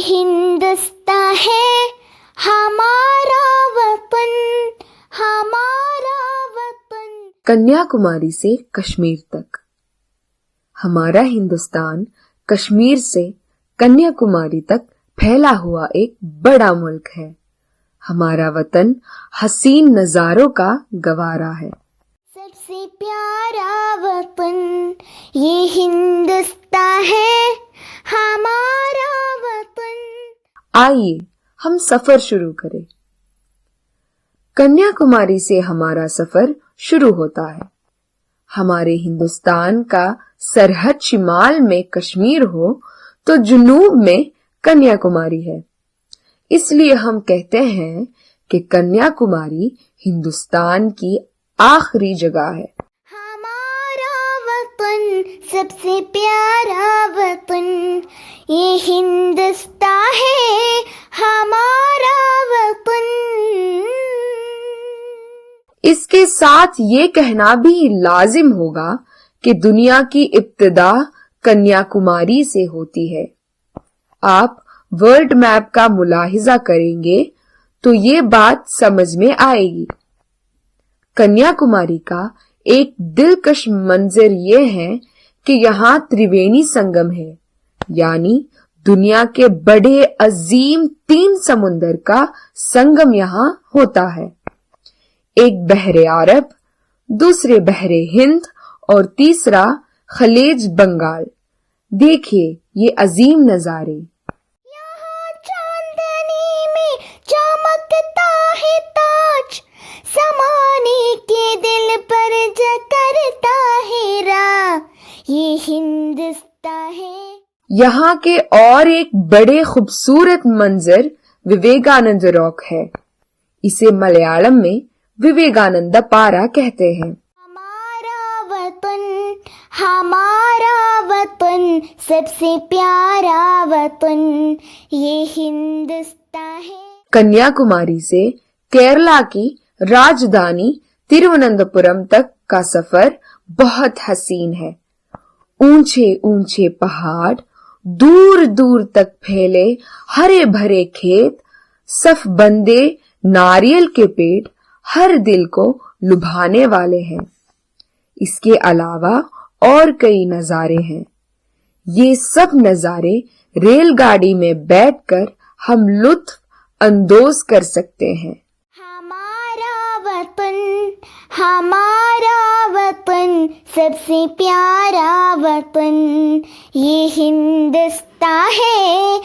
हिंदुस्तान है हमारा वतन, हमारा वतन। कन्याकुमारी से कश्मीर तक। हमारा हिंदुस्तान कश्मीर से कन्याकुमारी तक फैला हुआ एक बड़ा मुल्क है। हमारा वतन हसीन नजारों का गवारा है। सबसे प्यारा वतन ये हिंदुस्तान है हमारा वतन। आइए हम सफर शुरू करें। कन्याकुमारी से हमारा सफर शुरू होता है। हमारे हिंदुस्तान का सरहद शिमाल में कश्मीर हो तो जुनूब में कन्याकुमारी है। इसलिए हम कहते हैं कि कन्याकुमारी हिंदुस्तान की आखिरी जगह है। हमारा वतन सबसे प्यारा वतन ये हिंदुस्तान है हमारा वतन। इसके साथ ये कहना भी लाजिम होगा कि दुनिया की इब्तिदा कन्याकुमारी से होती है। आप वर्ल्ड मैप का मुलाहिजा करेंगे तो ये बात समझ में आएगी। कन्याकुमारी का एक दिलकश मंजर ये है कि यहाँ त्रिवेणी संगम है, यानी दुनिया के बड़े अजीम 3 समुंदर का संगम यहाँ होता है। एक बहरे अरब, दूसरे बहरे हिंद और तीसरा खलीज बंगाल। देखिए ये अजीम नजारे। यहाँ चांदनी में चमकता है ताज, समाने के दिल पर जकरता है राह, ये हिंदुस्तान है। यहाँ के और एक बड़े खूबसूरत मंजर विवेकानंद रॉक है। इसे मलयालम में विवेकानंद पारा कहते हैं। हमारा वतन, हमारा वतन सबसे प्यारा वतन ये हिंदुस्तान है। कन्याकुमारी से केरला की राजधानी तिरुवनंतपुरम तक का सफर बहुत हसीन है। ऊंचे ऊंचे पहाड़, दूर दूर तक फैले हरे भरे खेत, सफ बंदे नारियल के पेड़ हर दिल को लुभाने वाले हैं। इसके अलावा और कई नजारे हैं। ये सब नजारे रेलगाड़ी में बैठकर हम लुत्फ अंदोज कर सकते हैं। हमारा वतन, हमारा वतन सबसे प्यारा वतन ये हिंदुस्तान है